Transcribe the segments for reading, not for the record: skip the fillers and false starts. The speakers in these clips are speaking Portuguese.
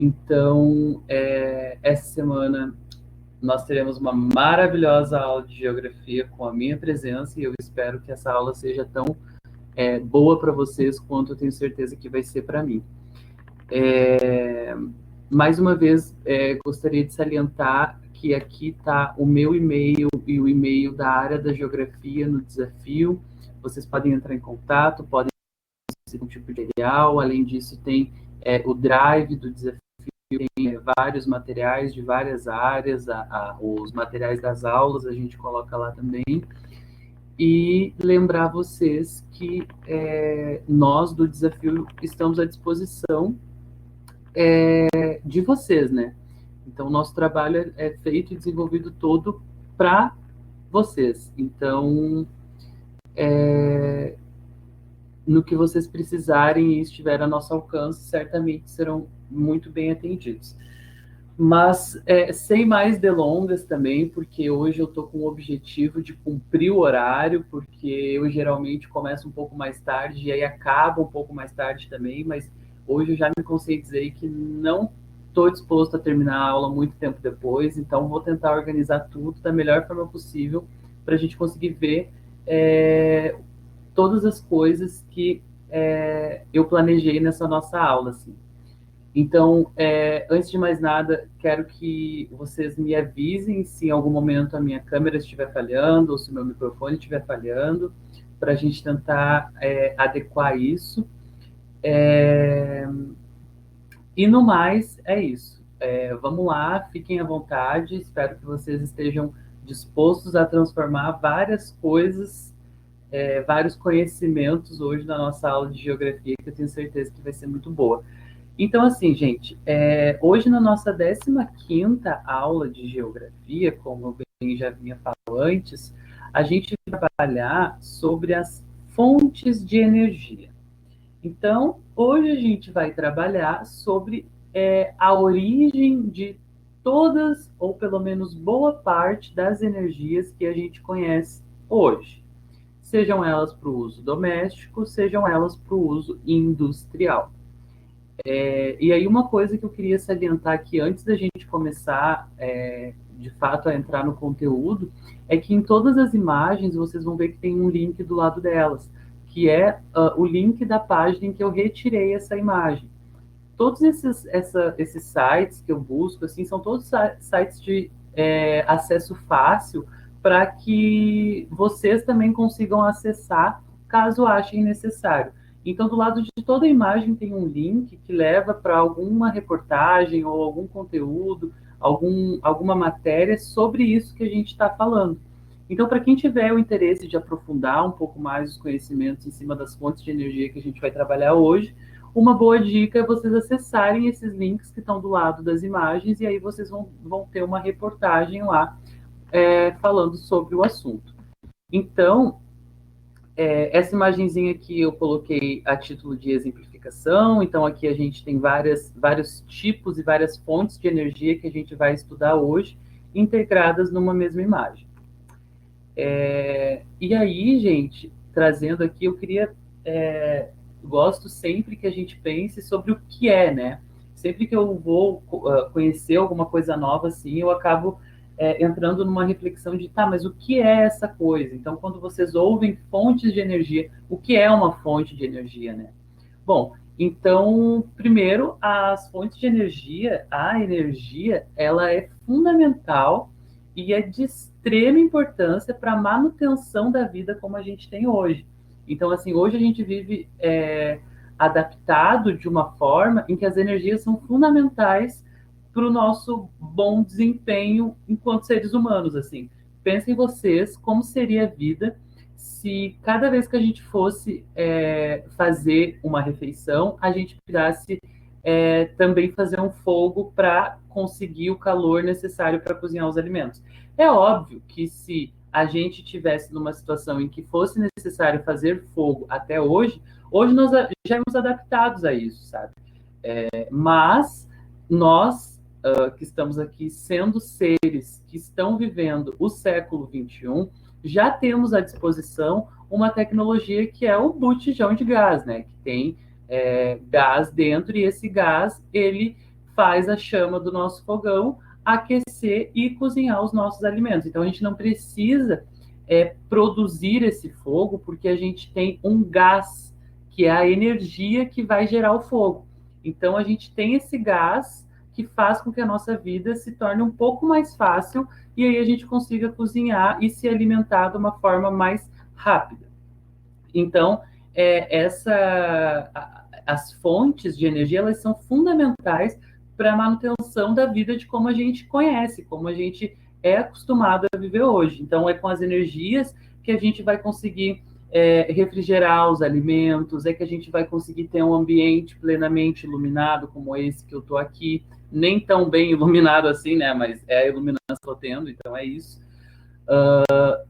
Então, essa semana nós teremos uma maravilhosa aula de geografia com a minha presença e eu espero que essa aula seja tão boa para vocês quanto eu tenho certeza que vai ser para mim. Mais uma vez, gostaria de salientar que aqui está o meu e-mail e o e-mail da área da geografia no desafio. Vocês podem entrar em contato, podem fazer um tipo de material. Além disso, tem o drive do desafio, tem vários materiais de várias áreas, os materiais das aulas a gente coloca lá também. E lembrar vocês que nós do desafio estamos à disposição de vocês, né? Então, o nosso trabalho é feito e desenvolvido todo para vocês. Então, no que vocês precisarem e estiver a nosso alcance, certamente serão muito bem atendidos. Mas, sem mais delongas também, porque hoje eu estou com o objetivo de cumprir o horário, porque eu geralmente começo um pouco mais tarde e aí acaba um pouco mais tarde também, mas hoje eu já me conscientizei que não estou disposto a terminar a aula muito tempo depois, então vou tentar organizar tudo da melhor forma possível para a gente conseguir ver todas as coisas que eu planejei nessa nossa aula, assim. Então, antes de mais nada, quero que vocês me avisem se em algum momento a minha câmera estiver falhando ou se o meu microfone estiver falhando, para a gente tentar adequar isso. E no mais, é isso. Vamos lá, fiquem à vontade, espero que vocês estejam dispostos a transformar várias coisas, vários conhecimentos hoje na nossa aula de geografia, que eu tenho certeza que vai ser muito boa. Então, assim, gente, hoje na nossa 15ª aula de geografia, como eu bem já vinha falando antes, a gente vai trabalhar sobre as fontes de energia. Então, hoje a gente vai trabalhar sobre a origem de todas, ou pelo menos boa parte das energias que a gente conhece hoje. Sejam elas para o uso doméstico, sejam elas para o uso industrial. E aí uma coisa que eu queria salientar aqui antes da gente começar, de fato, a entrar no conteúdo, é que em todas as imagens vocês vão ver que tem um link do lado delas, que é o link da página em que eu retirei essa imagem. Todos esses sites que eu busco, assim, são todos sites de acesso fácil para que vocês também consigam acessar caso achem necessário. Então, do lado de toda a imagem tem um link que leva para alguma reportagem ou algum conteúdo, alguma matéria sobre isso que a gente está falando. Então, para quem tiver o interesse de aprofundar um pouco mais os conhecimentos em cima das fontes de energia que a gente vai trabalhar hoje, uma boa dica é vocês acessarem esses links que estão do lado das imagens e aí vocês vão ter uma reportagem lá falando sobre o assunto. Então, essa imagenzinha aqui eu coloquei a título de exemplificação. Então, aqui a gente tem vários tipos e várias fontes de energia que a gente vai estudar hoje, integradas numa mesma imagem. E aí, gente, trazendo aqui, eu queria... gosto sempre que a gente pense sobre o que é, né? Sempre que eu vou conhecer alguma coisa nova, assim, eu acabo entrando numa reflexão de, tá, mas o que é essa coisa? Então, quando vocês ouvem fontes de energia, o que é uma fonte de energia, né? Bom, então, primeiro, as fontes de energia, a energia, ela é fundamental e é de extrema importância para a manutenção da vida como a gente tem hoje. Então, assim, hoje a gente vive adaptado de uma forma em que as energias são fundamentais para o nosso bom desempenho enquanto seres humanos, assim. Pensem vocês como seria a vida se cada vez que a gente fosse fazer uma refeição, a gente precisasse também fazer um fogo para conseguir o calor necessário para cozinhar os alimentos. É óbvio que se a gente tivesse numa situação em que fosse necessário fazer fogo até hoje nós já estamos adaptados a isso, sabe? Mas nós que estamos aqui sendo seres que estão vivendo o século XXI, já temos à disposição uma tecnologia que é o botijão de gás, né? Que tem gás dentro e esse gás, ele faz a chama do nosso fogão aquecer e cozinhar os nossos alimentos. Então a gente não precisa produzir esse fogo, porque a gente tem um gás, que é a energia que vai gerar o fogo. Então a gente tem esse gás que faz com que a nossa vida se torne um pouco mais fácil e aí a gente consiga cozinhar e se alimentar de uma forma mais rápida. Então, as fontes de energia elas são fundamentais para a manutenção da vida de como a gente conhece, como a gente é acostumado a viver hoje. Então, é com as energias que a gente vai conseguir refrigerar os alimentos, é que a gente vai conseguir ter um ambiente plenamente iluminado, como esse que eu estou aqui, nem tão bem iluminado assim, né? Mas é a iluminação que eu estou tendo, então é isso.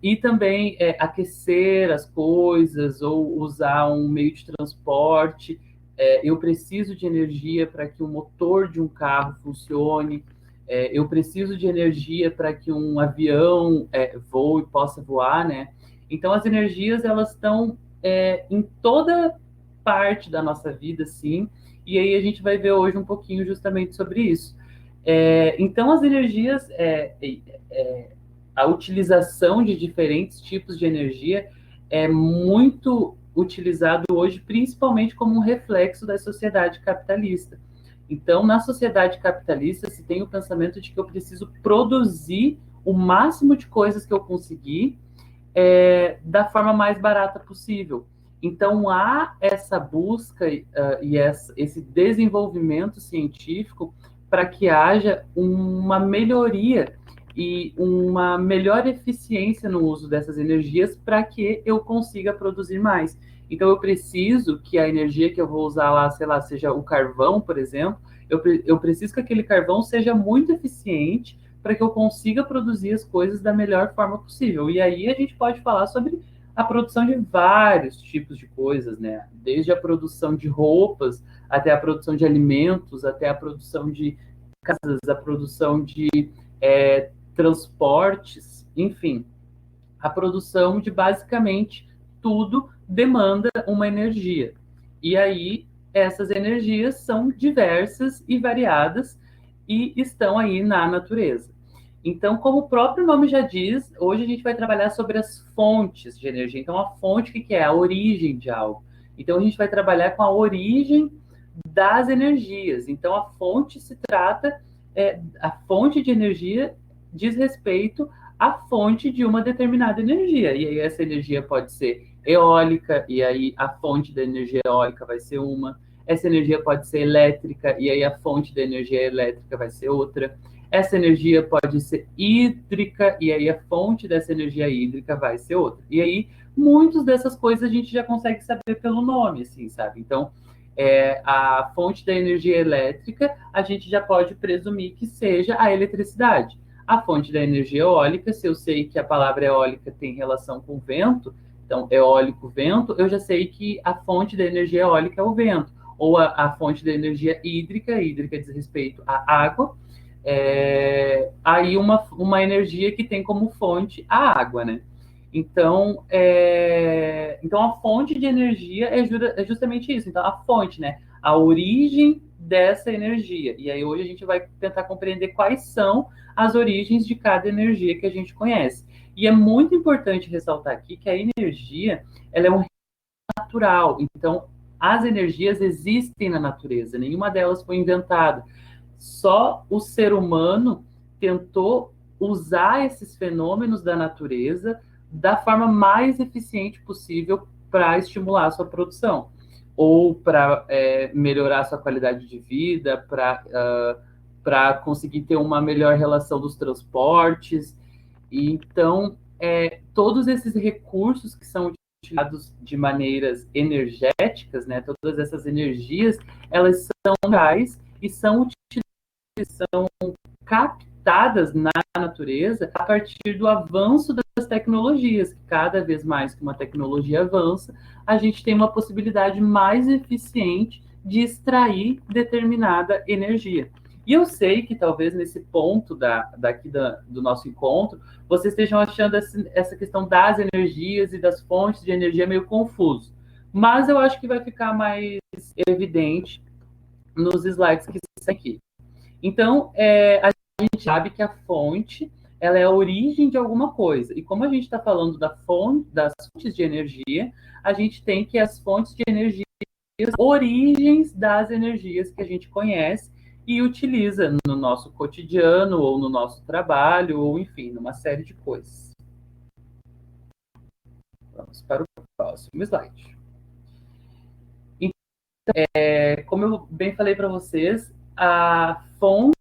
E também aquecer as coisas ou usar um meio de transporte. Eu preciso de energia para que o motor de um carro funcione. Eu preciso de energia para que um avião voe, possa voar, né? Então, as energias, elas estão em toda parte da nossa vida, sim. E aí a gente vai ver hoje um pouquinho justamente sobre isso. Então, as energias... a utilização de diferentes tipos de energia é muito utilizado hoje, principalmente como um reflexo da sociedade capitalista. Então, na sociedade capitalista, se tem o pensamento de que eu preciso produzir o máximo de coisas que eu conseguir da forma mais barata possível. Então, há essa busca e esse desenvolvimento científico para que haja uma melhoria e uma melhor eficiência no uso dessas energias para que eu consiga produzir mais. Então, eu preciso que a energia que eu vou usar lá, sei lá, seja o carvão, por exemplo, eu preciso que aquele carvão seja muito eficiente para que eu consiga produzir as coisas da melhor forma possível. E aí a gente pode falar sobre a produção de vários tipos de coisas, né? Desde a produção de roupas, até a produção de alimentos, até a produção de casas, a produção de transportes, enfim, a produção de basicamente tudo demanda uma energia. E aí essas energias são diversas e variadas e estão aí na natureza. Então, como o próprio nome já diz, hoje a gente vai trabalhar sobre as fontes de energia. Então, a fonte, o que é? A origem de algo. Então, a gente vai trabalhar com a origem das energias. Então, a fonte se trata, a fonte de energia diz respeito à fonte de uma determinada energia. E aí, essa energia pode ser eólica, e aí a fonte da energia eólica vai ser uma. Essa energia pode ser elétrica, e aí a fonte da energia elétrica vai ser outra. Essa energia pode ser hídrica, e aí a fonte dessa energia hídrica vai ser outra. E aí, muitas dessas coisas a gente já consegue saber pelo nome, assim, sabe? Então, a fonte da energia elétrica, a gente já pode presumir que seja a eletricidade. A fonte da energia eólica, se eu sei que a palavra eólica tem relação com vento, então eólico, vento, eu já sei que a fonte da energia eólica é o vento. Ou a fonte da energia hídrica, hídrica diz respeito à água, aí uma energia que tem como fonte a água, né? Então, então a fonte de energia é justamente isso. Então, a fonte, né? A origem dessa energia. E aí hoje a gente vai tentar compreender quais são as origens de cada energia que a gente conhece. E é muito importante ressaltar aqui que a energia, ela é um natural. Então, as energias existem na natureza, nenhuma delas foi inventada. Só o ser humano tentou usar esses fenômenos da natureza da forma mais eficiente possível para estimular a sua produção, ou para melhorar a sua qualidade de vida, para conseguir ter uma melhor relação dos transportes. E, então, todos esses recursos que são utilizados de maneiras energéticas, né, todas essas energias, elas são reais e são captadas na natureza a partir do avanço das tecnologias. Cada vez mais que uma tecnologia avança, a gente tem uma possibilidade mais eficiente de extrair determinada energia. E eu sei que talvez nesse ponto do nosso encontro, vocês estejam achando essa questão das energias e das fontes de energia meio confuso. Mas eu acho que vai ficar mais evidente nos slides que estão aqui. Então, a gente sabe que a fonte ela é a origem de alguma coisa. E como a gente está falando das fontes de energia, a gente tem que as fontes de energia, origens das energias que a gente conhece e utiliza no nosso cotidiano, ou no nosso trabalho, ou enfim, numa série de coisas. Vamos para o próximo slide. Como eu bem falei para vocês, a fonte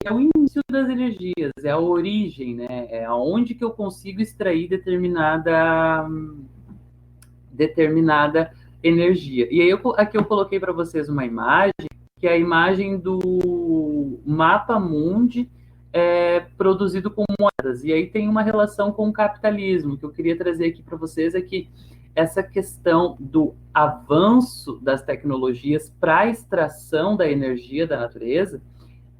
é o início das energias, é a origem, né? É aonde que eu consigo extrair determinada energia. E aí aqui eu coloquei para vocês uma imagem, que é a imagem do mapa mundi produzido com moedas. E aí tem uma relação com o capitalismo, que eu queria trazer aqui para vocês, é que essa questão do avanço das tecnologias para a extração da energia da natureza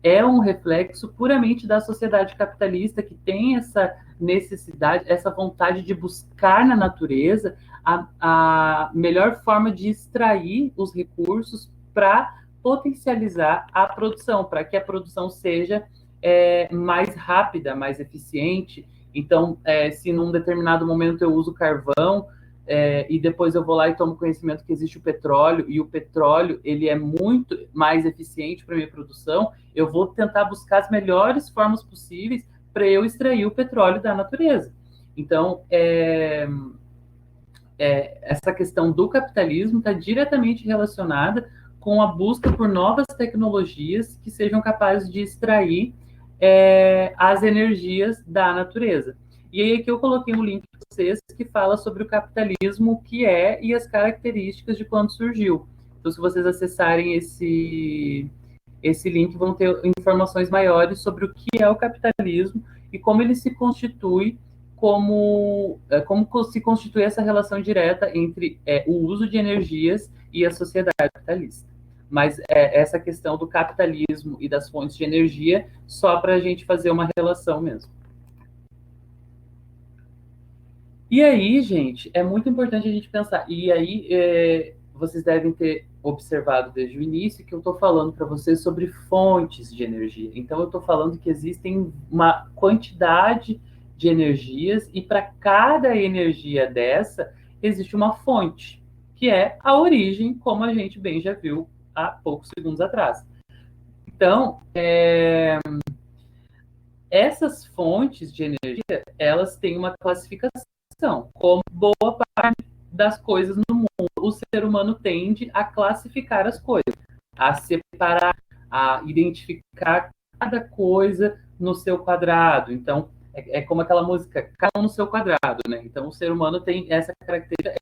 é um reflexo puramente da sociedade capitalista, que tem essa necessidade, essa vontade de buscar na natureza a melhor forma de extrair os recursos para potencializar a produção, para que a produção seja mais rápida, mais eficiente. Então, se num determinado momento eu uso carvão, e depois eu vou lá e tomo conhecimento que existe o petróleo, e o petróleo ele é muito mais eficiente para minha produção, eu vou tentar buscar as melhores formas possíveis para eu extrair o petróleo da natureza. Então, essa questão do capitalismo está diretamente relacionada com a busca por novas tecnologias que sejam capazes de extrair as energias da natureza. E aí aqui eu coloquei um link para vocês que fala sobre o capitalismo, o que é e as características de quando surgiu. Então, se vocês acessarem esse link, vão ter informações maiores sobre o que é o capitalismo e como ele se constitui, como se constitui essa relação direta entre o uso de energias e a sociedade capitalista. Mas essa questão do capitalismo e das fontes de energia, só para a gente fazer uma relação mesmo. E aí, gente, é muito importante a gente pensar. E aí, vocês devem ter observado desde o início que eu estou falando para vocês sobre fontes de energia. Então, eu estou falando que existem uma quantidade de energias e para cada energia dessa existe uma fonte, que é a origem, como a gente bem já viu há poucos segundos atrás. Então, essas fontes de energia, elas têm uma classificação, como boa parte das coisas no mundo. O ser humano tende a classificar as coisas, a separar, a identificar cada coisa no seu quadrado. Então, é como aquela música, cada um no seu quadrado, né? Então, o ser humano tem essa característica,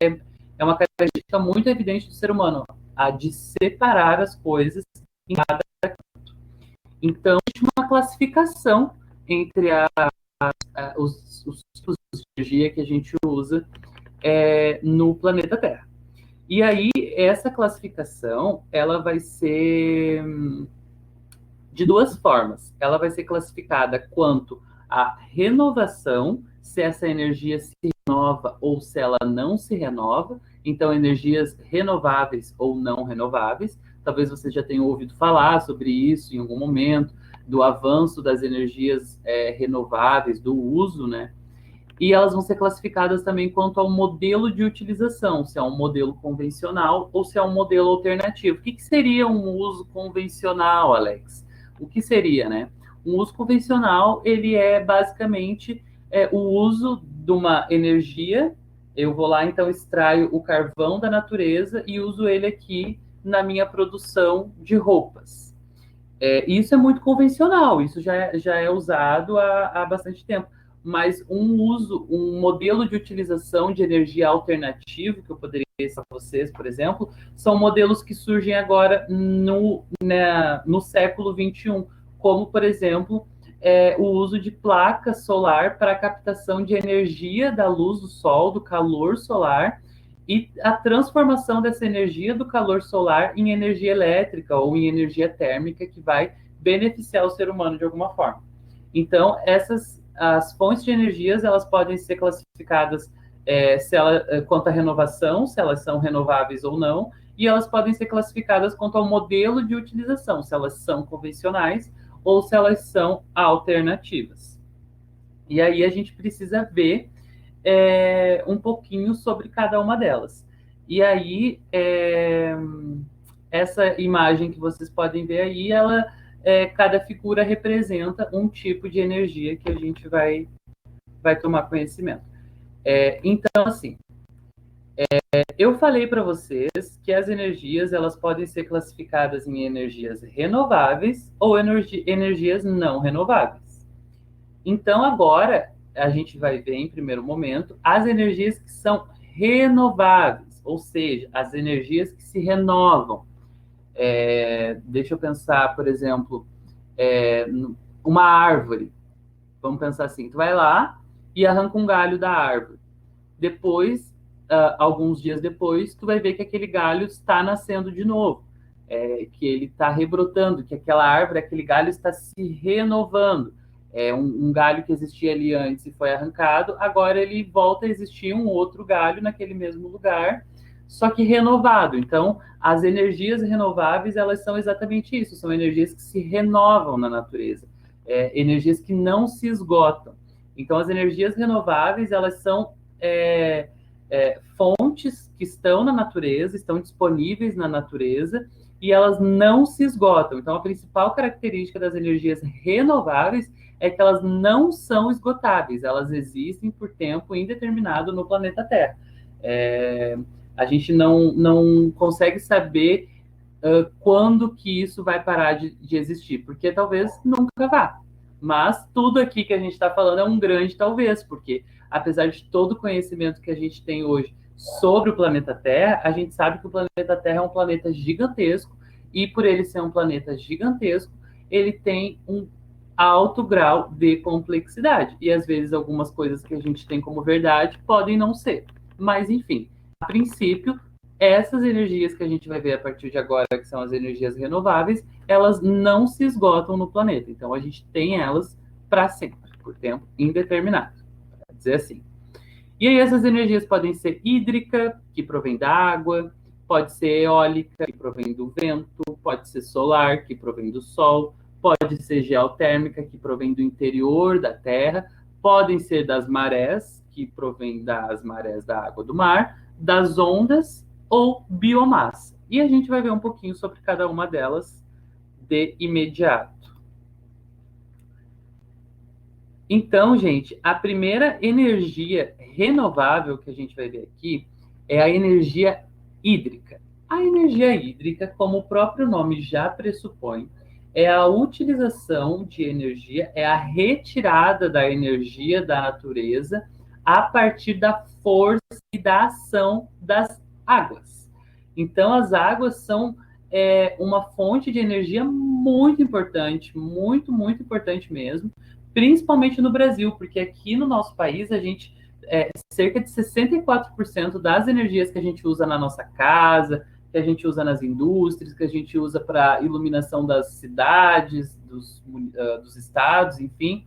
é uma característica muito evidente do ser humano, a de separar as coisas em cada canto. Então, existe uma classificação entre os tipos de energia que a gente usa no planeta Terra. E aí, essa classificação, ela vai ser de duas formas. Ela vai ser classificada quanto à renovação, se essa energia se renova ou se ela não se renova. Então, energias renováveis ou não renováveis. Talvez você já tenha ouvido falar sobre isso em algum momento, do avanço das energias renováveis, do uso, né? E elas vão ser classificadas também quanto ao modelo de utilização, se é um modelo convencional ou se é um modelo alternativo. O que seria um uso convencional, Alex? O que seria, né? Um uso convencional, ele é basicamente o uso de uma energia. Eu vou lá, então, extraio o carvão da natureza e uso ele aqui na minha produção de roupas. Isso é muito convencional, isso já é usado há bastante tempo. Mas um modelo de utilização de energia alternativo, que eu poderia dizer para vocês, por exemplo, são modelos que surgem agora no século XXI, como, por exemplo, o uso de placa solar para a captação de energia da luz do sol, do calor solar, e a transformação dessa energia do calor solar em energia elétrica ou em energia térmica que vai beneficiar o ser humano de alguma forma. Então, as fontes de energias, elas podem ser classificadas quanto à renovação, se elas são renováveis ou não, e elas podem ser classificadas quanto ao modelo de utilização, se elas são convencionais ou se elas são alternativas. E aí a gente precisa ver um pouquinho sobre cada uma delas. E aí, essa imagem que vocês podem ver aí, cada figura representa um tipo de energia que a gente vai tomar conhecimento. Então, assim, eu falei para vocês que as energias elas podem ser classificadas em energias renováveis ou energias não renováveis. Então, agora, a gente vai ver, em primeiro momento, as energias que são renováveis, ou seja, as energias que se renovam. Deixa eu pensar, por exemplo, uma árvore. Vamos pensar assim, tu vai lá e arranca um galho da árvore. Depois, alguns dias depois, tu vai ver que aquele galho está nascendo de novo, que ele está rebrotando, que aquela árvore, aquele galho está se renovando. Um galho que existia ali antes e foi arrancado, agora ele volta a existir um outro galho naquele mesmo lugar, só que renovado. Então, as energias renováveis, elas são exatamente isso, são energias que se renovam na natureza, energias que não se esgotam. Então, as energias renováveis, elas são fontes que estão na natureza, estão disponíveis na natureza, e elas não se esgotam. Então, a principal característica das energias renováveis é que elas não são esgotáveis, elas existem por tempo indeterminado no planeta Terra. A gente não consegue saber quando que isso vai parar de existir, porque talvez nunca vá. Mas tudo aqui que a gente está falando é um grande talvez, porque apesar de todo o conhecimento que a gente tem hoje sobre o planeta Terra, a gente sabe que o planeta Terra é um planeta gigantesco, e por ele ser um planeta gigantesco, ele tem um alto grau de complexidade. E às vezes algumas coisas que a gente tem como verdade podem não ser. Mas enfim, a princípio, essas energias que a gente vai ver a partir de agora, que são as energias renováveis, elas não se esgotam no planeta. Então a gente tem elas para sempre, por tempo indeterminado, para dizer assim. E aí essas energias podem ser hídrica, que provém da água, pode ser eólica, que provém do vento, pode ser solar, que provém do sol, pode ser geotérmica, que provém do interior da Terra, podem ser das marés, que provém das marés da água do mar, das ondas ou biomassa. E a gente vai ver um pouquinho sobre cada uma delas de imediato. Então, gente, a primeira energia renovável que a gente vai ver aqui é a energia hídrica. A energia hídrica, como o próprio nome já pressupõe, é a utilização de energia, é a retirada da energia da natureza a partir da força e da ação das águas. Então, as águas são uma fonte de energia muito importante, muito, muito importante mesmo, principalmente no Brasil, porque aqui no nosso país a gente cerca de 64% das energias que a gente usa na nossa casa, que a gente usa nas indústrias, que a gente usa para iluminação das cidades, dos estados, enfim,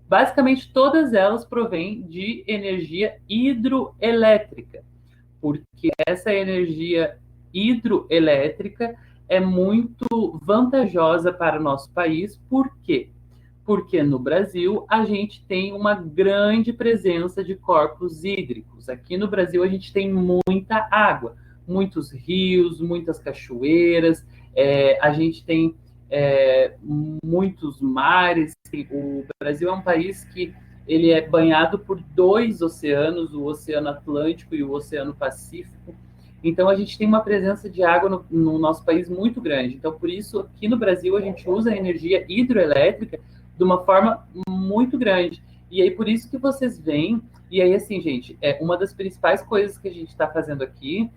basicamente todas elas provêm de energia hidroelétrica, porque essa energia hidroelétrica é muito vantajosa para o nosso país. Por quê? Porque no Brasil a gente tem uma grande presença de corpos hídricos. Aqui no Brasil a gente tem muita água, muitos rios, muitas cachoeiras, a gente tem muitos mares. O Brasil é um país que ele é banhado por dois oceanos, o Oceano Atlântico e o Oceano Pacífico. Então, a gente tem uma presença de água no nosso país muito grande. Então, por isso, aqui no Brasil, a gente usa a energia hidroelétrica de uma forma muito grande. E aí, por isso que vocês veem... E aí, assim, gente, uma das principais coisas que a gente está fazendo aqui,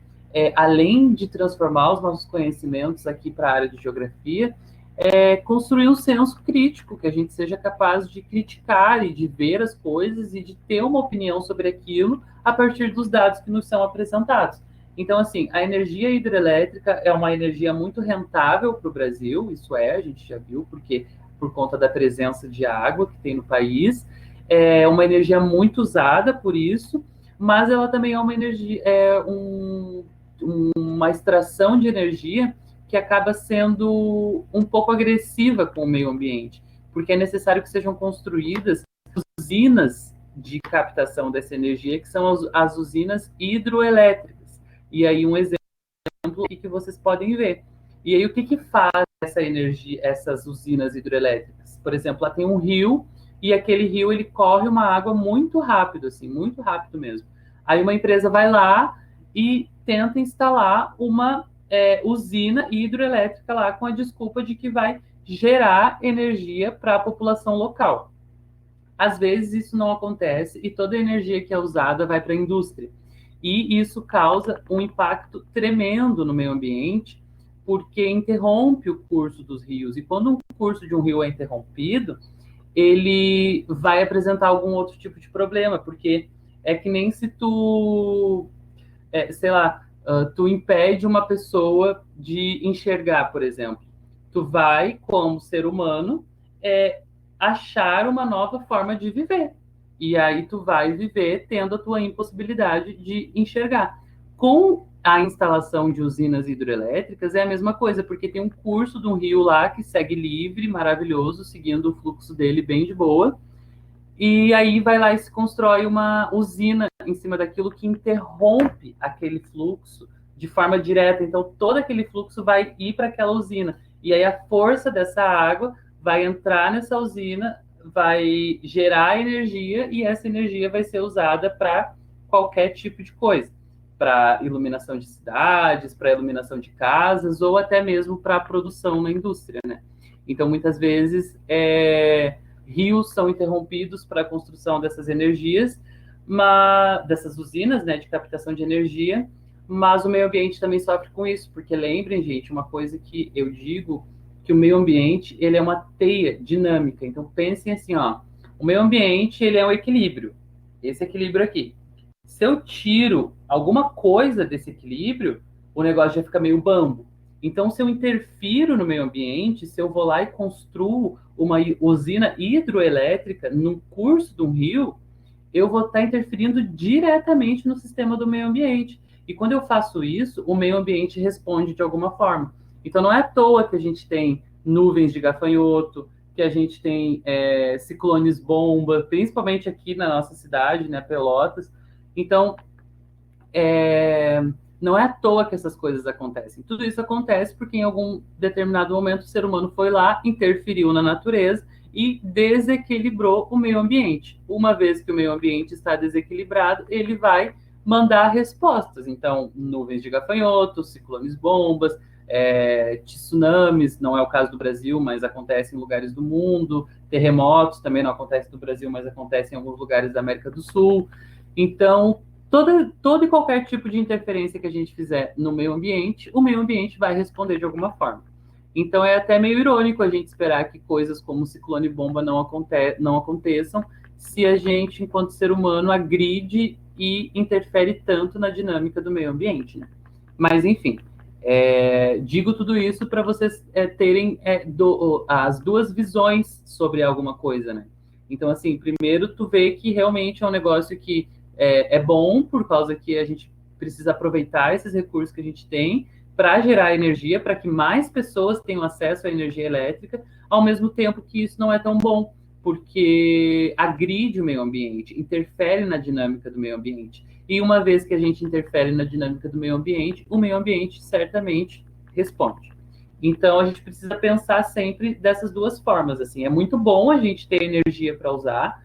além de transformar os nossos conhecimentos aqui para a área de geografia, construir um senso crítico, que a gente seja capaz de criticar e de ver as coisas e de ter uma opinião sobre aquilo a partir dos dados que nos são apresentados. Então, assim, a energia hidrelétrica é uma energia muito rentável para o Brasil, isso a gente já viu, porque por conta da presença de água que tem no país, é uma energia muito usada por isso, mas ela também é uma energia, uma extração de energia que acaba sendo um pouco agressiva com o meio ambiente, porque é necessário que sejam construídas usinas de captação dessa energia, que são as usinas hidroelétricas. E aí um exemplo que vocês podem ver. E aí o que faz essa energia, essas usinas hidrelétricas? Por exemplo, lá tem um rio e aquele rio ele corre uma água muito rápido, assim, muito rápido mesmo. Aí uma empresa vai lá e tenta instalar uma usina hidrelétrica lá com a desculpa de que vai gerar energia para a população local. Às vezes isso não acontece e toda a energia que é usada vai para a indústria. E isso causa um impacto tremendo no meio ambiente, porque interrompe o curso dos rios. E quando o curso de um rio é interrompido, ele vai apresentar algum outro tipo de problema, porque é que nem se tu, sei lá, tu impede uma pessoa de enxergar, por exemplo. Tu vai, como ser humano, é, achar uma nova forma de viver. E aí tu vai viver tendo a tua impossibilidade de enxergar. Com a instalação de usinas hidrelétricas é a mesma coisa, porque tem um curso de um rio lá que segue livre, maravilhoso, seguindo o fluxo dele bem de boa, e aí vai lá e se constrói uma usina em cima daquilo que interrompe aquele fluxo de forma direta. Então, todo aquele fluxo vai ir para aquela usina. E aí a força dessa água vai entrar nessa usina, vai gerar energia e essa energia vai ser usada para qualquer tipo de coisa. Para iluminação de cidades, para iluminação de casas ou até mesmo para a produção na indústria, né? Então, muitas vezes, rios são interrompidos para a construção dessas energias, dessas usinas, né, de captação de energia, mas o meio ambiente também sofre com isso, porque lembrem, gente, uma coisa que eu digo, que o meio ambiente, ele é uma teia dinâmica. Então, pensem assim, ó, o meio ambiente, ele é um equilíbrio. Esse equilíbrio aqui. Se eu tiro alguma coisa desse equilíbrio, o negócio já fica meio bambo. Então, se eu interfiro no meio ambiente, se eu vou lá e construo uma usina hidroelétrica no curso de um rio, eu vou estar interferindo diretamente no sistema do meio ambiente. E quando eu faço isso, o meio ambiente responde de alguma forma. Então, não é à toa que a gente tem nuvens de gafanhoto, que a gente tem ciclones bomba, principalmente aqui na nossa cidade, né, Pelotas. Então, não é à toa que essas coisas acontecem. Tudo isso acontece porque em algum determinado momento o ser humano foi lá, interferiu na natureza e desequilibrou o meio ambiente. Uma vez que o meio ambiente está desequilibrado, ele vai mandar respostas. Então, nuvens de gafanhotos, ciclones bombas, tsunamis, não é o caso do Brasil, mas acontece em lugares do mundo, terremotos também não acontece no Brasil, mas acontece em alguns lugares da América do Sul. Então, todo e qualquer tipo de interferência que a gente fizer no meio ambiente, o meio ambiente vai responder de alguma forma. Então é até meio irônico a gente esperar que coisas como ciclone bomba não aconteçam se a gente, enquanto ser humano, agride e interfere tanto na dinâmica do meio ambiente, né? Mas, enfim, digo tudo isso para vocês terem as duas visões sobre alguma coisa, né? Então, assim, primeiro tu vê que realmente é um negócio que é bom, por causa que a gente precisa aproveitar esses recursos que a gente tem para gerar energia, para que mais pessoas tenham acesso à energia elétrica, ao mesmo tempo que isso não é tão bom, porque agride o meio ambiente, interfere na dinâmica do meio ambiente. E uma vez que a gente interfere na dinâmica do meio ambiente, o meio ambiente certamente responde. Então a gente precisa pensar sempre dessas duas formas. Assim, é muito bom a gente ter energia para usar.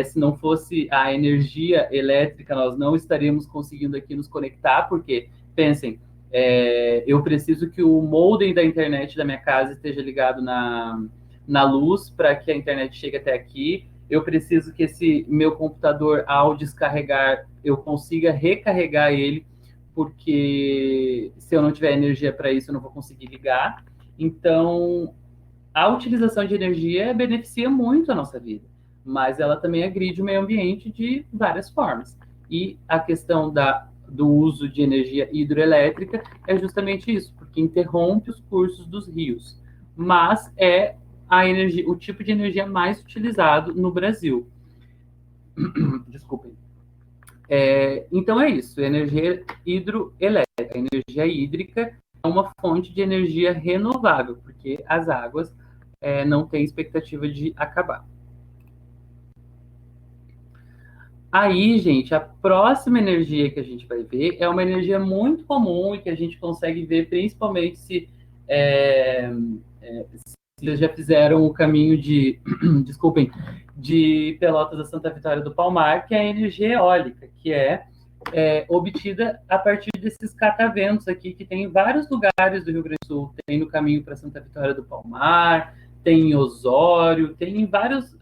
Se não fosse a energia elétrica, nós não estaríamos conseguindo aqui nos conectar, porque pensem, eu preciso que o modem da internet da minha casa esteja ligado na luz para que a internet chegue até aqui. Eu preciso que esse meu computador, ao descarregar, eu consiga recarregar ele, porque se eu não tiver energia para isso, eu não vou conseguir ligar. Então, a utilização de energia beneficia muito a nossa vida, mas ela também agride o meio ambiente de várias formas. E a questão do uso de energia hidroelétrica é justamente isso, porque interrompe os cursos dos rios, mas é o tipo de energia mais utilizado no Brasil. Desculpem. Então é isso, energia hidroelétrica, energia hídrica uma fonte de energia renovável, porque as águas não têm expectativa de acabar. Aí, gente, a próxima energia que a gente vai ver é uma energia muito comum e que a gente consegue ver principalmente é, se vocês já fizeram o caminho de, desculpem, de Pelotas a Santa Vitória do Palmar, que é a energia eólica, que é obtida a partir desses cataventos aqui, que tem em vários lugares do Rio Grande do Sul. Tem no caminho para Santa Vitória do Palmar, tem em Osório, tem em vários,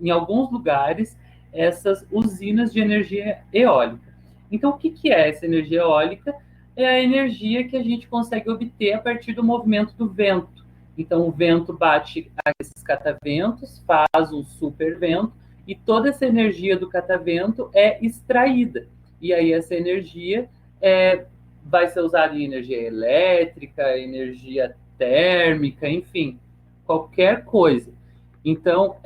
em alguns lugares, essas usinas de energia eólica. Então, o que, que é essa energia eólica? É a energia que a gente consegue obter a partir do movimento do vento. Então, o vento bate a esses cataventos, faz um supervento, e toda essa energia do catavento é extraída. E aí, essa energia vai ser usada em energia elétrica, energia térmica, enfim, qualquer coisa. Então,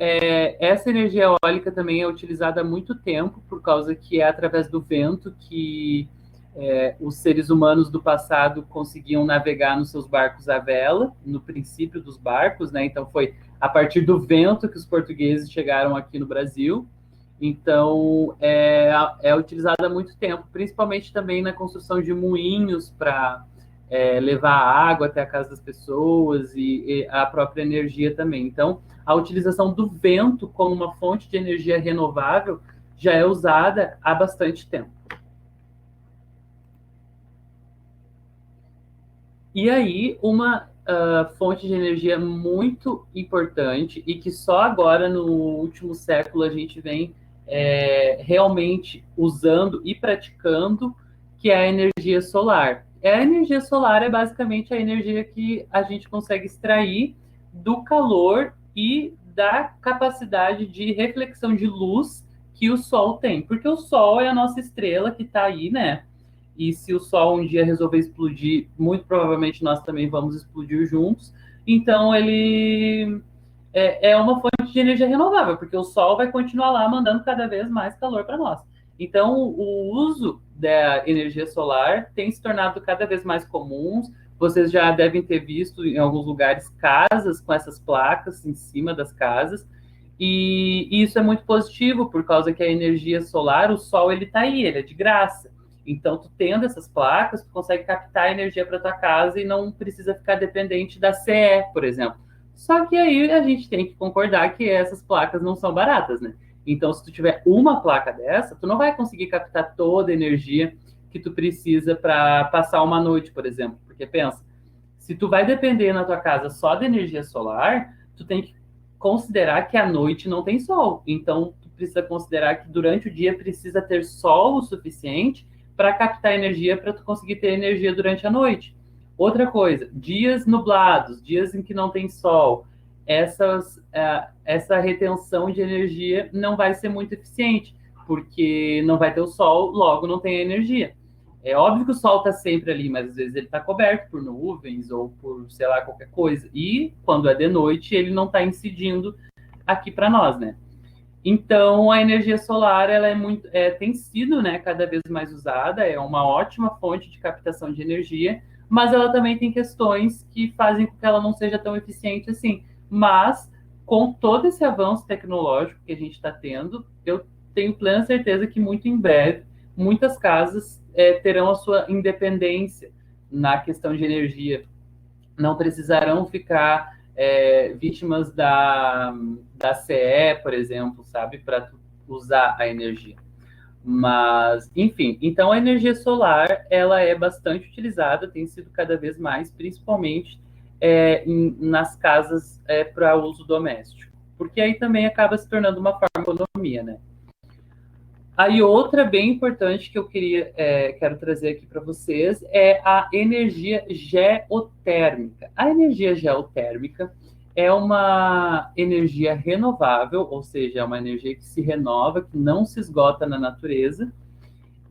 essa energia eólica também é utilizada há muito tempo, por causa que é através do vento que os seres humanos do passado conseguiam navegar nos seus barcos à vela, no princípio dos barcos, né? Então, foi a partir do vento que os portugueses chegaram aqui no Brasil. Então, é utilizada há muito tempo, principalmente também na construção de moinhos para levar água até a casa das pessoas e a própria energia também. Então, a utilização do vento como uma fonte de energia renovável já é usada há bastante tempo. E aí, uma fonte de energia muito importante e que só agora, no último século, a gente vem realmente usando e praticando, que é a energia solar. A energia solar é basicamente a energia que a gente consegue extrair do calor e da capacidade de reflexão de luz que o Sol tem. Porque o Sol é a nossa estrela que está aí, né? E se o Sol um dia resolver explodir, muito provavelmente nós também vamos explodir juntos. Então, ele é uma fonte de energia renovável, porque o Sol vai continuar lá mandando cada vez mais calor para nós. Então, o uso da energia solar tem se tornado cada vez mais comum. Vocês já devem ter visto em alguns lugares casas com essas placas em cima das casas. E isso é muito positivo, por causa que a energia solar, o Sol, ele está aí, ele é de graça. Então, tu tendo essas placas, tu consegue captar energia para tua casa e não precisa ficar dependente da CE, por exemplo. Só que aí a gente tem que concordar que essas placas não são baratas, né? Então, se tu tiver uma placa dessa, tu não vai conseguir captar toda a energia que tu precisa para passar uma noite, por exemplo. Porque pensa, se tu vai depender na tua casa só da energia solar, tu tem que considerar que à noite não tem sol. Então, tu precisa considerar que durante o dia precisa ter sol o suficiente para captar energia para tu conseguir ter energia durante a noite. Outra coisa, dias nublados, dias em que não tem sol, essa retenção de energia não vai ser muito eficiente, porque não vai ter o sol, logo não tem energia. É óbvio que o sol está sempre ali, mas às vezes ele está coberto por nuvens ou por, sei lá, qualquer coisa. E quando é de noite, ele não está incidindo aqui para nós, né? Então, a energia solar ela tem sido, né, cada vez mais usada, é uma ótima fonte de captação de energia, mas ela também tem questões que fazem com que ela não seja tão eficiente assim. Mas, com todo esse avanço tecnológico que a gente está tendo, eu tenho plena certeza que muito em breve, muitas casas terão a sua independência na questão de energia. Não precisarão ficar vítimas da CE, por exemplo, sabe, para usar a energia. Mas, enfim, então a energia solar, ela é bastante utilizada, tem sido cada vez mais, principalmente nas casas para uso doméstico, porque aí também acaba se tornando uma forma de economia, né? Aí outra bem importante que eu quero trazer aqui para vocês é a energia geotérmica. A energia geotérmica é uma energia renovável, ou seja, é uma energia que se renova, que não se esgota na natureza,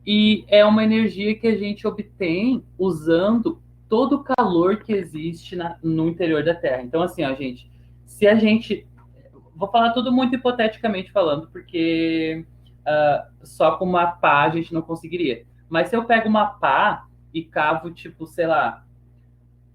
e é uma energia que a gente obtém usando todo o calor que existe no interior da Terra. Então, assim, ó, gente, se a gente. Vou falar tudo muito hipoteticamente falando, porque só com uma pá a gente não conseguiria. Mas se eu pego uma pá e cavo, tipo, sei lá,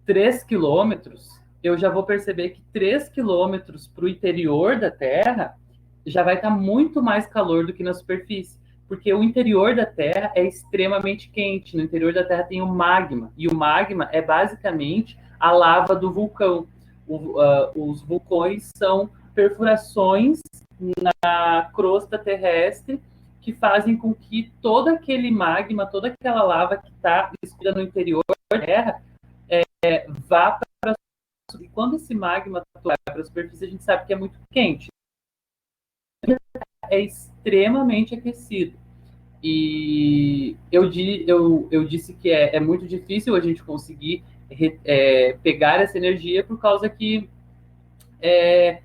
3 quilômetros, eu já vou perceber que 3 quilômetros para o interior da Terra já vai estar muito mais calor do que na superfície, porque o interior da Terra é extremamente quente. No interior da Terra tem o magma, e o magma é basicamente a lava do vulcão. Os vulcões são perfurações na crosta terrestre que fazem com que todo aquele magma, toda aquela lava que está escondida no interior da Terra, vá para a superfície. E quando esse magma vai para a superfície, a gente sabe que é muito quente. É extremamente aquecido. E eu disse que é muito difícil a gente conseguir pegar essa energia por causa que é,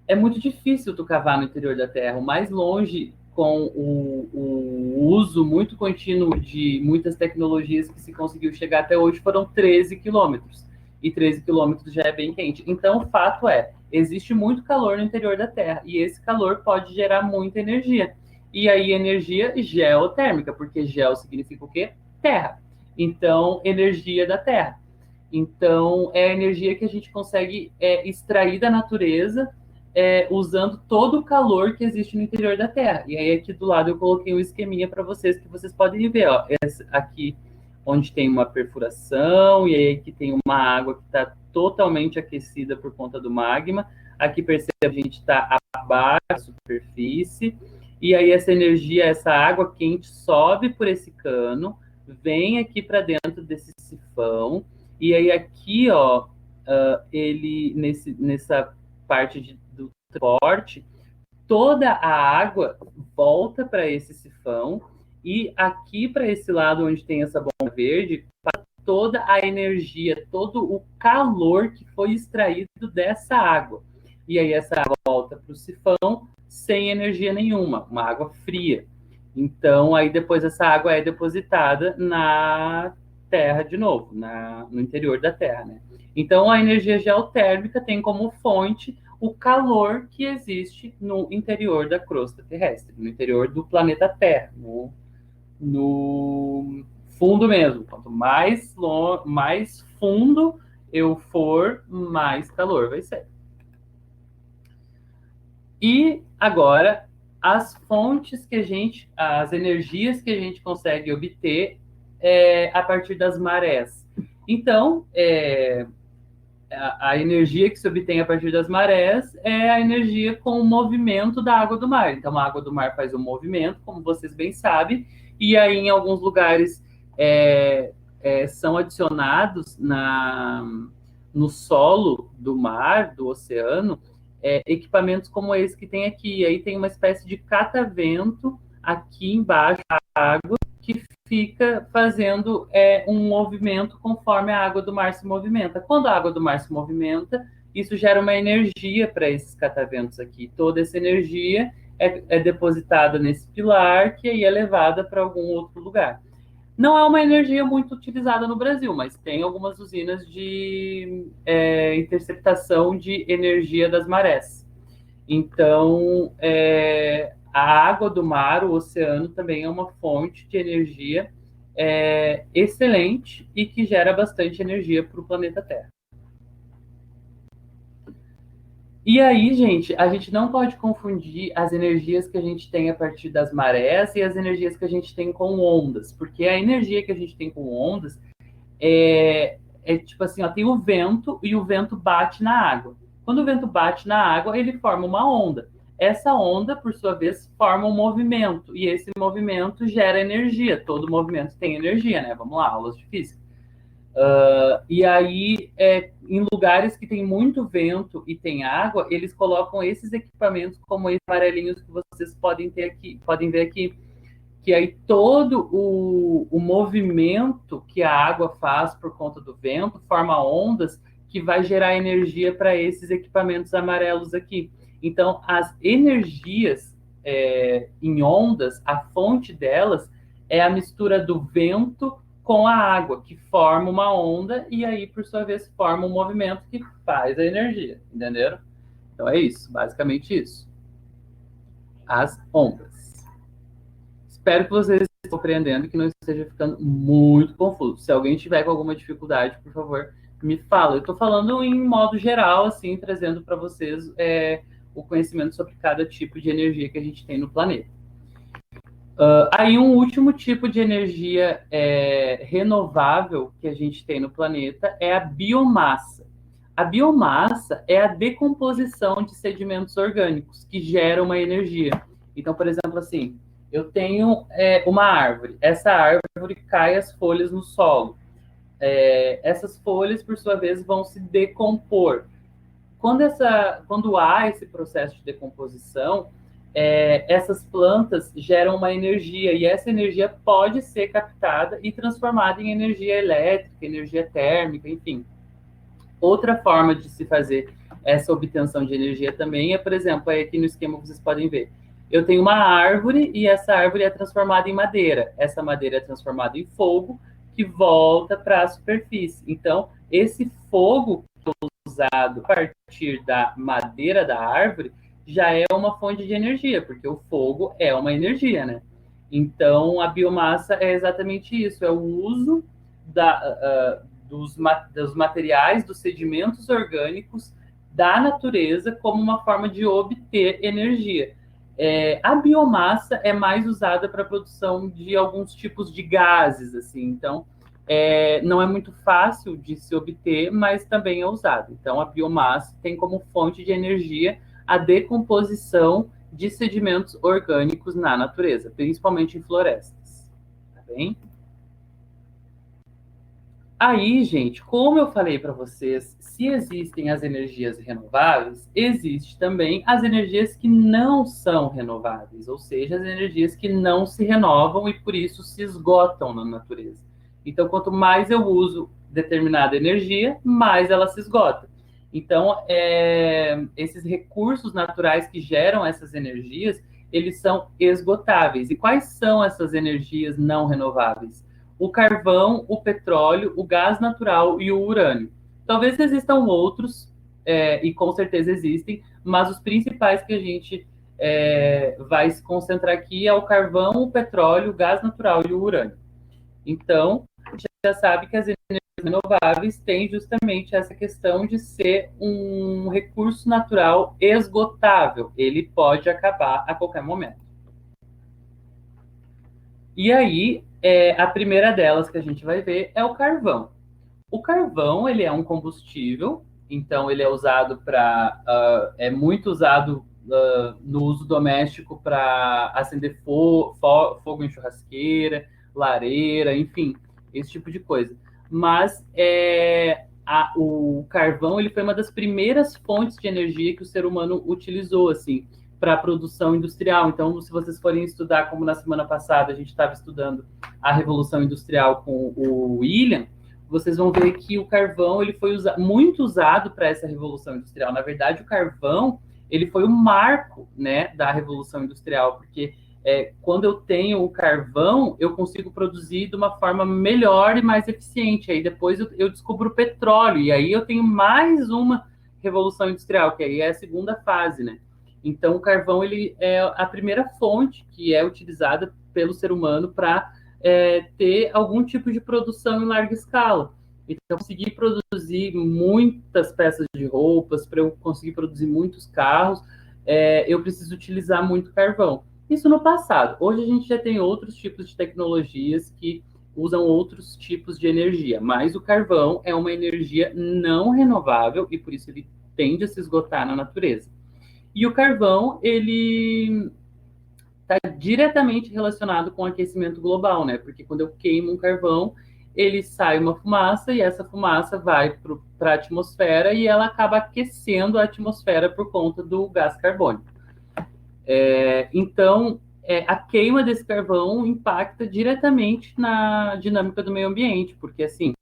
é muito difícil tu cavar no interior da Terra. O mais longe, com o uso muito contínuo de muitas tecnologias que se conseguiu chegar até hoje, foram 13 quilômetros. E 13 quilômetros já é bem quente. Então, o fato é, existe muito calor no interior da Terra. E esse calor pode gerar muita energia. E aí, energia geotérmica, porque geo significa o quê? Terra. Então, energia da Terra. Então, é a energia que a gente consegue extrair da natureza usando todo o calor que existe no interior da Terra. E aí aqui do lado eu coloquei um esqueminha para vocês que vocês podem ver, ó, aqui onde tem uma perfuração e aí aqui tem uma água que está totalmente aquecida por conta do magma. Aqui percebe a gente está abaixo da superfície e aí essa energia, essa água quente sobe por esse cano, vem aqui para dentro desse sifão e aí aqui, ó, ele nessa parte do transporte, toda a água volta para esse sifão e aqui para esse lado onde tem essa bomba verde, passa toda a energia, todo o calor que foi extraído dessa água. E aí essa água volta para o sifão sem energia nenhuma, uma água fria. Então aí depois essa água é depositada na terra de novo, no interior da terra, né? Então a energia geotérmica tem como fonte o calor que existe no interior da crosta terrestre, no interior do planeta Terra, no fundo mesmo. Quanto mais fundo eu for, mais calor vai ser. E agora, as fontes que as energias que a gente consegue obter a partir das marés. Então, a energia que se obtém a partir das marés é a energia com o movimento da água do mar. Então, a água do mar faz um movimento, como vocês bem sabem, e aí em alguns lugares são adicionados no solo do mar, do oceano, equipamentos como esse que tem aqui. E aí tem uma espécie de catavento aqui embaixo da água, que fica fazendo um movimento conforme a água do mar se movimenta. Quando a água do mar se movimenta, isso gera uma energia para esses cataventos aqui. Toda essa energia é depositada nesse pilar, que aí é levada para algum outro lugar. Não é uma energia muito utilizada no Brasil, mas tem algumas usinas de interceptação de energia das marés. Então, a água do mar, o oceano, também é uma fonte de energia excelente e que gera bastante energia para o planeta Terra. E aí, gente, a gente não pode confundir as energias que a gente tem a partir das marés e as energias que a gente tem com ondas, porque a energia que a gente tem com ondas tipo assim, ó, tem o vento e o vento bate na água. Quando o vento bate na água, ele forma uma onda. Essa onda, por sua vez, forma um movimento e esse movimento gera energia. Todo movimento tem energia, né? Vamos lá, aulas de física. E aí, em lugares que tem muito vento e tem água, eles colocam esses equipamentos como esses amarelinhos que vocês podem ver aqui, que aí todo o movimento que a água faz por conta do vento forma ondas que vai gerar energia para esses equipamentos amarelos aqui. Então, as energias em ondas, a fonte delas é a mistura do vento com a água, que forma uma onda e aí, por sua vez, forma um movimento que faz a energia, entenderam? Então é isso, basicamente isso. As ondas. Espero que vocês compreendendo, que não esteja ficando muito confuso. Se alguém tiver com alguma dificuldade, por favor, me fala. Eu estou falando em modo geral, assim, trazendo para vocês o conhecimento sobre cada tipo de energia que a gente tem no planeta. Aí um último tipo de energia renovável que a gente tem no planeta é a biomassa. A biomassa é a decomposição de sedimentos orgânicos que geram uma energia. Então, por exemplo, assim, eu tenho uma árvore. Essa árvore cai as folhas no solo. Essas folhas, por sua vez, vão se decompor. Quando há esse processo de decomposição, essas plantas geram uma energia, e essa energia pode ser captada e transformada em energia elétrica, energia térmica, enfim. Outra forma de se fazer essa obtenção de energia também é, por exemplo, aqui no esquema vocês podem ver. Eu tenho uma árvore e essa árvore é transformada em madeira. Essa madeira é transformada em fogo que volta para a superfície. Então, esse fogo usado a partir da madeira da árvore já é uma fonte de energia, porque o fogo é uma energia, né? Então, a biomassa é exatamente isso, é o uso dos materiais, dos sedimentos orgânicos da natureza como uma forma de obter energia. A biomassa é mais usada para a produção de alguns tipos de gases, assim, então não é muito fácil de se obter, mas também é usado. Então, a biomassa tem como fonte de energia a decomposição de sedimentos orgânicos na natureza, principalmente em florestas. Tá bem? Aí, gente, como eu falei para vocês, se existem as energias renováveis, existe também as energias que não são renováveis, ou seja, as energias que não se renovam e por isso se esgotam na natureza. Então, quanto mais eu uso determinada energia, mais ela se esgota. Então, esses recursos naturais que geram essas energias, eles são esgotáveis. E quais são essas energias não renováveis? O carvão, o petróleo, o gás natural e o urânio. Talvez existam outros, e com certeza existem, mas os principais que a gente vai se concentrar aqui é o carvão, o petróleo, o gás natural e o urânio. Então, já sabe que as energias renováveis têm justamente essa questão de ser um recurso natural esgotável. Ele pode acabar a qualquer momento. E aí, a primeira delas que a gente vai ver é o carvão. O carvão, ele é um combustível, então ele é usado é muito usado no uso doméstico para acender fogo em churrasqueira, lareira, enfim, esse tipo de coisa. Mas o carvão, ele foi uma das primeiras fontes de energia que o ser humano utilizou, assim, para a produção industrial. Então, se vocês forem estudar, como na semana passada a gente estava estudando a Revolução Industrial com o William, vocês vão ver que o carvão ele foi muito usado para essa revolução industrial. Na verdade, o carvão ele foi o marco, né, da revolução industrial, porque quando eu tenho o carvão, eu consigo produzir de uma forma melhor e mais eficiente. Aí depois eu descubro o petróleo, e aí eu tenho mais uma revolução industrial, que aí é a segunda fase, né? Então, o carvão ele é a primeira fonte que é utilizada pelo ser humano para ter algum tipo de produção em larga escala. Então, conseguir produzir muitas peças de roupas, para eu conseguir produzir muitos carros, eu preciso utilizar muito carvão. Isso no passado. Hoje a gente já tem outros tipos de tecnologias que usam outros tipos de energia, mas o carvão é uma energia não renovável e por isso ele tende a se esgotar na natureza. E o carvão, ele está diretamente relacionado com o aquecimento global, né? Porque quando eu queimo um carvão, ele sai uma fumaça e essa fumaça vai para a atmosfera e ela acaba aquecendo a atmosfera por conta do gás carbônico. Então, a queima desse carvão impacta diretamente na dinâmica do meio ambiente, porque assim,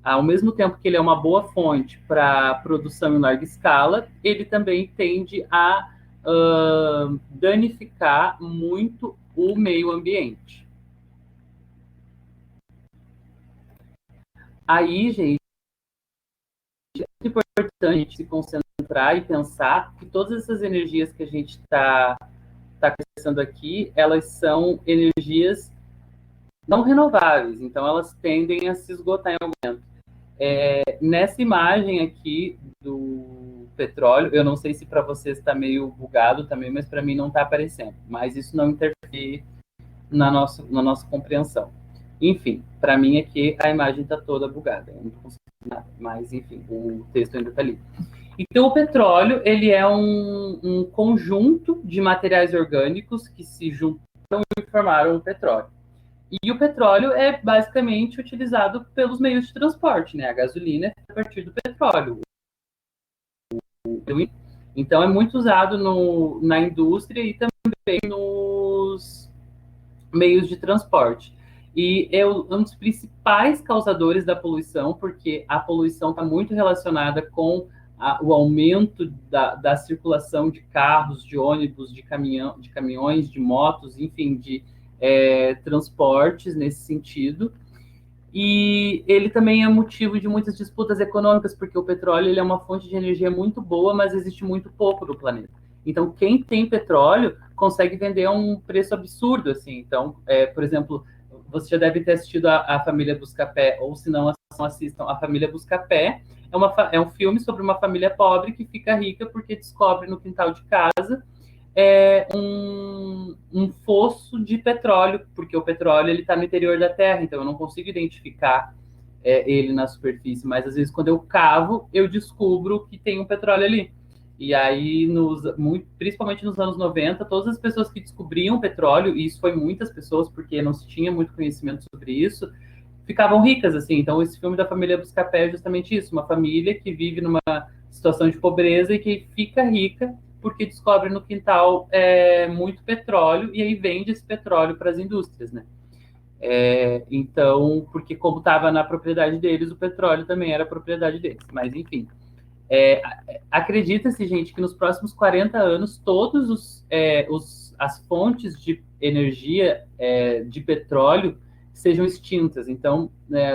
ao mesmo tempo que ele é uma boa fonte para produção em larga escala, ele também tende a danificar muito o meio ambiente. Aí, gente, é muito importante se concentrar e pensar que todas essas energias que a gente está conversando aqui, elas são energias não renováveis, então elas tendem a se esgotar em algum momento. Nessa imagem aqui do petróleo, eu não sei se para vocês está meio bugado também, mas para mim não está aparecendo. Mas isso não interfere na nossa compreensão. Enfim, para mim aqui a imagem está toda bugada, eu não consigo nada, mas enfim, o texto ainda está ali. Então, o petróleo ele é um conjunto de materiais orgânicos que se juntam e formaram o petróleo. E o petróleo é basicamente utilizado pelos meios de transporte, né? A gasolina é a partir do petróleo. Então, é muito usado na indústria e também nos meios de transporte. E é um dos principais causadores da poluição, porque a poluição está muito relacionada com o aumento da circulação de carros, de ônibus, de caminhões, de motos, enfim, de transportes nesse sentido. E ele também é motivo de muitas disputas econômicas, porque o petróleo ele é uma fonte de energia muito boa, mas existe muito pouco no planeta. Então, quem tem petróleo consegue vender a um preço absurdo, assim. Então, por exemplo, você já deve ter assistido a Família Buscapé, ou se não assistam, A Família Buscapé. É um filme sobre uma família pobre que fica rica porque descobre no quintal de casa um fosso de petróleo, porque o petróleo ele está no interior da Terra, então eu não consigo identificar ele na superfície, mas às vezes quando eu cavo, eu descubro que tem um petróleo ali. E aí, principalmente nos anos 90, todas as pessoas que descobriam petróleo, e isso foi muitas pessoas, porque não se tinha muito conhecimento sobre isso, ficavam ricas, assim. Então, esse filme da Família Buscapé é justamente isso, uma família que vive numa situação de pobreza e que fica rica porque descobre no quintal muito petróleo e aí vende esse petróleo para as indústrias, né? Então, porque como estava na propriedade deles, o petróleo também era propriedade deles. Mas, enfim, acredita-se, gente, que nos próximos 40 anos, as fontes de energia de petróleo sejam extintas. Então,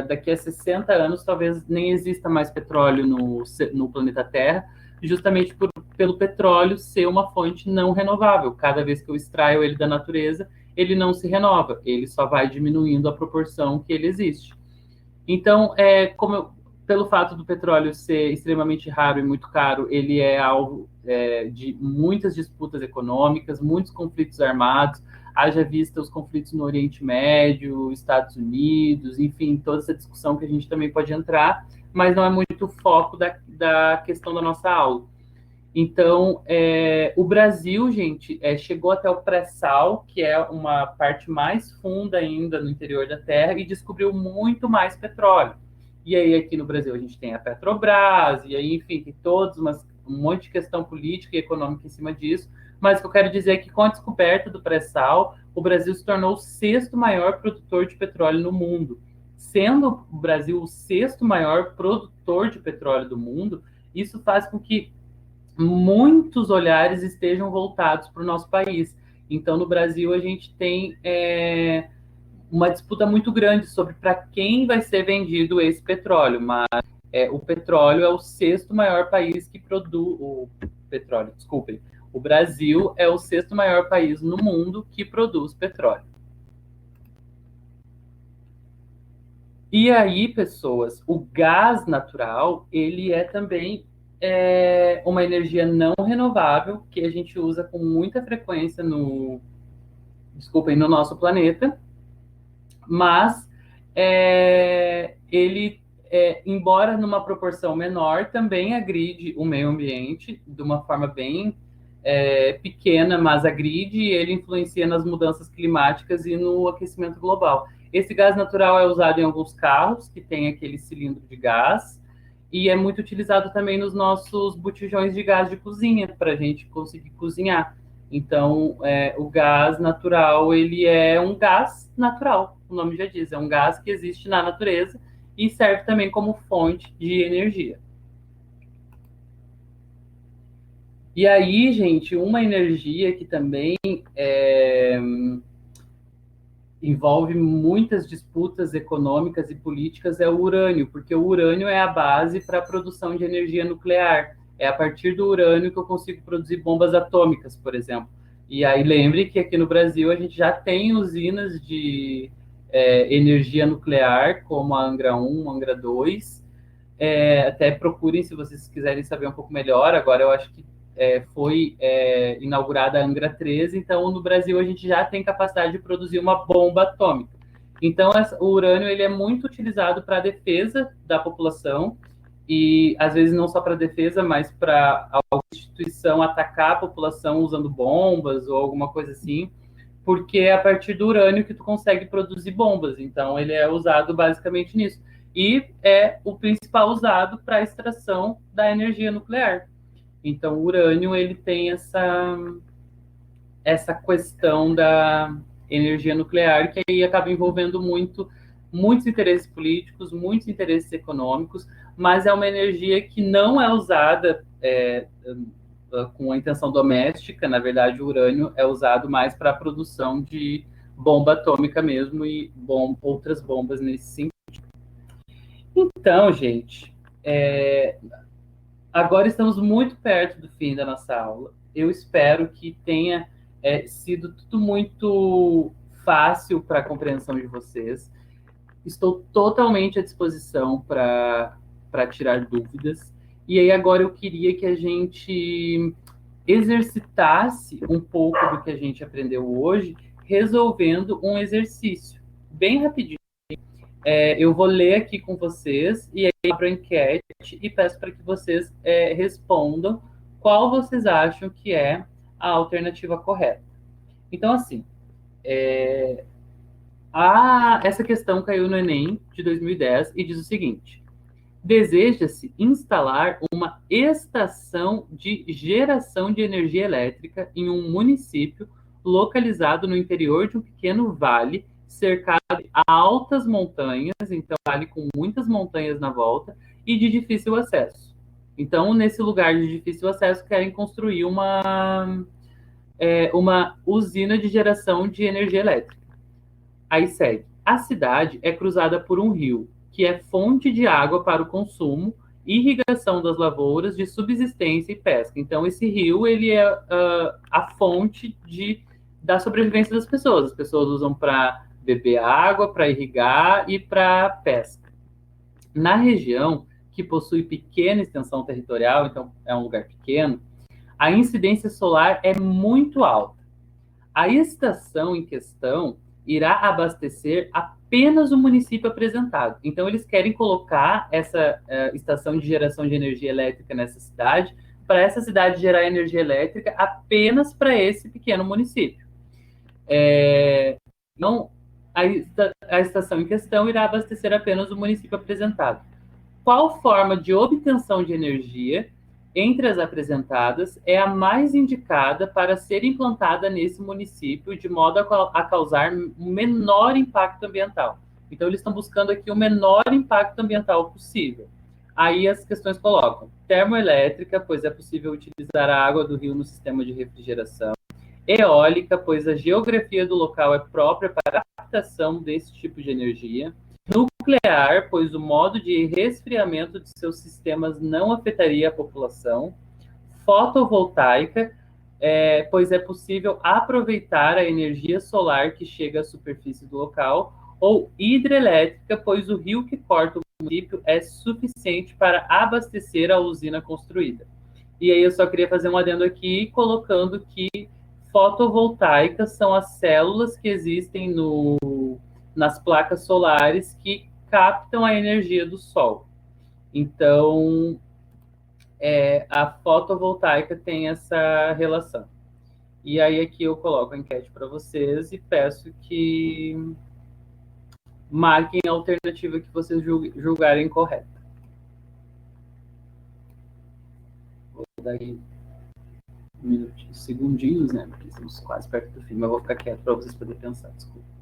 daqui a 60 anos, talvez nem exista mais petróleo no planeta Terra, justamente pelo petróleo ser uma fonte não renovável. Cada vez que eu extraio ele da natureza, ele não se renova, ele só vai diminuindo a proporção que ele existe. Então, pelo fato do petróleo ser extremamente raro e muito caro, ele é alvo de muitas disputas econômicas, muitos conflitos armados, haja vista os conflitos no Oriente Médio, Estados Unidos, enfim, toda essa discussão que a gente também pode entrar, mas não é muito o foco da questão da nossa aula. Então, o Brasil, gente, chegou até o pré-sal, que é uma parte mais funda ainda no interior da Terra, e descobriu muito mais petróleo. E aí, aqui no Brasil, a gente tem a Petrobras, e aí, enfim, tem um monte de questão política e econômica em cima disso. Mas o que eu quero dizer é que, com a descoberta do pré-sal, o Brasil se tornou o sexto maior produtor de petróleo no mundo. Sendo o Brasil o sexto maior produtor de petróleo do mundo, isso faz com que muitos olhares estejam voltados para o nosso país. Então, no Brasil, a gente tem uma disputa muito grande sobre para quem vai ser vendido esse petróleo, mas o petróleo é o sexto maior país que produz o petróleo, desculpem. O Brasil é o sexto maior país no mundo que produz petróleo. E aí, pessoas, o gás natural, ele é também uma energia não renovável que a gente usa com muita frequência no nosso planeta, mas ele, embora numa proporção menor, também agride o meio ambiente de uma forma bem pequena, mas agride e ele influencia nas mudanças climáticas e no aquecimento global. Esse gás natural é usado em alguns carros que tem aquele cilindro de gás e é muito utilizado também nos nossos botijões de gás de cozinha para a gente conseguir cozinhar. Então, o gás natural, ele é um gás natural, o nome já diz, é um gás que existe na natureza e serve também como fonte de energia. E aí, gente, uma energia que também envolve muitas disputas econômicas e políticas é o urânio, porque o urânio é a base para a produção de energia nuclear. É a partir do urânio que eu consigo produzir bombas atômicas, por exemplo. E aí lembre que aqui no Brasil a gente já tem usinas energia nuclear, como a Angra 1, Angra 2. Até procurem se vocês quiserem saber um pouco melhor. Agora eu acho que foi inaugurada a Angra 3, então no Brasil a gente já tem capacidade de produzir uma bomba atômica. Então o urânio ele é muito utilizado para a defesa da população, e às vezes não só para defesa, mas para a instituição atacar a população usando bombas ou alguma coisa assim, porque é a partir do urânio que tu consegue produzir bombas. Então ele é usado basicamente nisso. E é o principal usado para a extração da energia nuclear. Então o urânio ele tem essa questão da energia nuclear, que aí acaba envolvendo muitos interesses políticos, muitos interesses econômicos, mas é uma energia que não é usada com a intenção doméstica. Na verdade, o urânio é usado mais para a produção de bomba atômica mesmo e outras bombas nesse sentido. Então, gente, agora estamos muito perto do fim da nossa aula. Eu espero que tenha sido tudo muito fácil para a compreensão de vocês. Estou totalmente à disposição para tirar dúvidas. E aí agora eu queria que a gente exercitasse um pouco do que a gente aprendeu hoje, resolvendo um exercício bem rapidinho. Eu vou ler aqui com vocês e aí eu abro a enquete e peço para que vocês respondam qual vocês acham que é a alternativa correta. Então, assim, essa questão caiu no Enem de 2010 e diz o seguinte: deseja-se instalar uma estação de geração de energia elétrica em um município localizado no interior de um pequeno vale cercado de altas montanhas, então vale com muitas montanhas na volta e de difícil acesso. Então, nesse lugar de difícil acesso, querem construir uma usina de geração de energia elétrica. Aí segue: a cidade é cruzada por um rio, que é fonte de água para o consumo, irrigação das lavouras, de subsistência e pesca. Então, esse rio ele é a fonte da sobrevivência das pessoas. As pessoas usam para beber água, para irrigar e para pesca. Na região, que possui pequena extensão territorial, então é um lugar pequeno, a incidência solar é muito alta. A estação em questão irá abastecer apenas o município apresentado. Então, eles querem colocar essa estação de geração de energia elétrica nessa cidade, para essa cidade gerar energia elétrica apenas para esse pequeno município. Então, a estação em questão irá abastecer apenas o município apresentado. Qual forma de obtenção de energia entre as apresentadas é a mais indicada para ser implantada nesse município, de modo a causar um menor impacto ambiental? Então, eles estão buscando aqui o menor impacto ambiental possível. Aí as questões colocam: termoelétrica, pois é possível utilizar a água do rio no sistema de refrigeração; eólica, pois a geografia do local é própria para a captação desse tipo de energia; nuclear, pois o modo de resfriamento de seus sistemas não afetaria a população; fotovoltaica, pois é possível aproveitar a energia solar que chega à superfície do local; ou hidrelétrica, pois o rio que corta o município é suficiente para abastecer a usina construída. E aí eu só queria fazer um adendo aqui, colocando que fotovoltaicas são as células que existem nas placas solares que captam a energia do sol. Então, a fotovoltaica tem essa relação. E aí aqui eu coloco a enquete para vocês e peço que marquem a alternativa que vocês julgarem correta. Vou dar aqui segundinhos, né? Porque estamos quase perto do fim, mas vou ficar quieto para vocês poderem pensar, desculpa.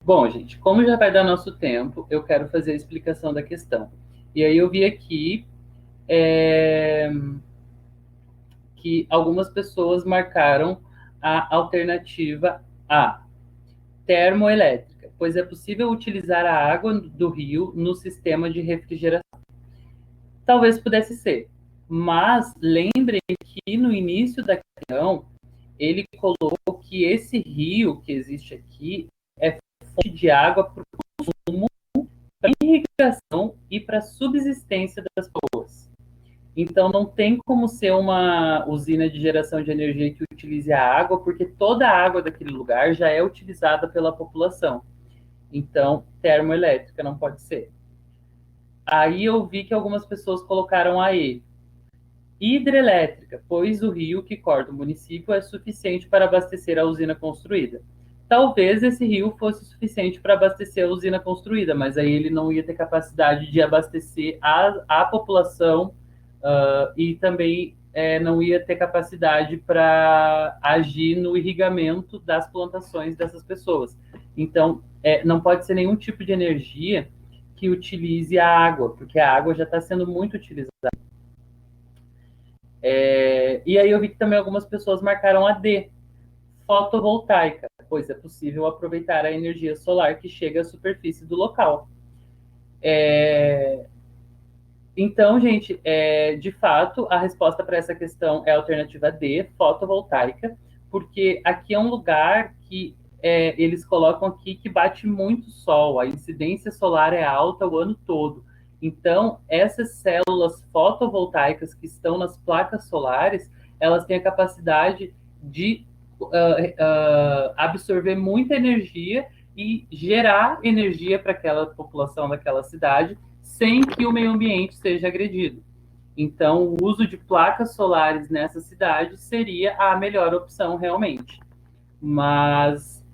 Bom, gente, como já vai dar nosso tempo, eu quero fazer a explicação da questão. E aí eu vi aqui que algumas pessoas marcaram a alternativa A, termoelétrica, pois é possível utilizar a água do rio no sistema de refrigeração. Talvez pudesse ser, mas lembrem que no início da questão ele colocou que esse rio que existe aqui é fonte de água para o consumo, para irrigação e para a subsistência das pessoas. Então não tem como ser uma usina de geração de energia que utilize a água, porque toda a água daquele lugar já é utilizada pela população. Então, termoelétrica não pode ser. Aí eu vi que algumas pessoas colocaram a E, hidrelétrica, pois o rio que corta o município é suficiente para abastecer a usina construída. Talvez esse rio fosse suficiente para abastecer a usina construída, mas aí ele não ia ter capacidade de abastecer a população e também não ia ter capacidade para agir no irrigamento das plantações dessas pessoas. Então, não pode ser nenhum tipo de energia que utilize a água, porque a água já está sendo muito utilizada. E aí eu vi que também algumas pessoas marcaram a D, fotovoltaica, pois é possível aproveitar a energia solar que chega à superfície do local. Então, gente, de fato, a resposta para essa questão é a alternativa D, fotovoltaica, porque aqui é um lugar que eles colocam aqui que bate muito sol, a incidência solar é alta o ano todo. Então, essas células fotovoltaicas que estão nas placas solares, elas têm a capacidade de absorver muita energia e gerar energia para aquela população daquela cidade sem que o meio ambiente seja agredido. Então, o uso de placas solares nessa cidade seria a melhor opção realmente. Mas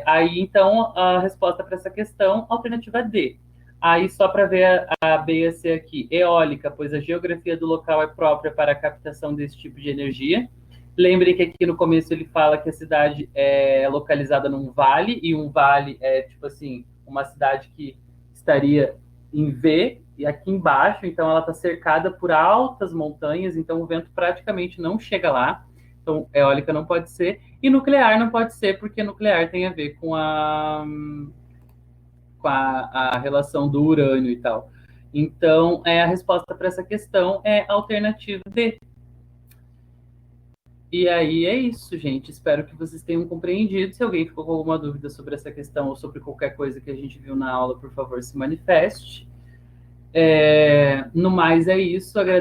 aí, então, a resposta para essa questão, alternativa D. Aí, só para ver a B e a C aqui, eólica, pois a geografia do local é própria para a captação desse tipo de energia. Lembrem que aqui no começo ele fala que a cidade é localizada num vale, e um vale é, tipo assim, uma cidade que estaria em V, e aqui embaixo, então ela está cercada por altas montanhas, então o vento praticamente não chega lá. Então, eólica não pode ser. E nuclear não pode ser, porque nuclear tem a ver com a relação do urânio e tal. Então, a resposta para essa questão é a alternativa D. E aí é isso, gente. Espero que vocês tenham compreendido. Se alguém ficou com alguma dúvida sobre essa questão ou sobre qualquer coisa que a gente viu na aula, por favor, se manifeste. No mais, é isso.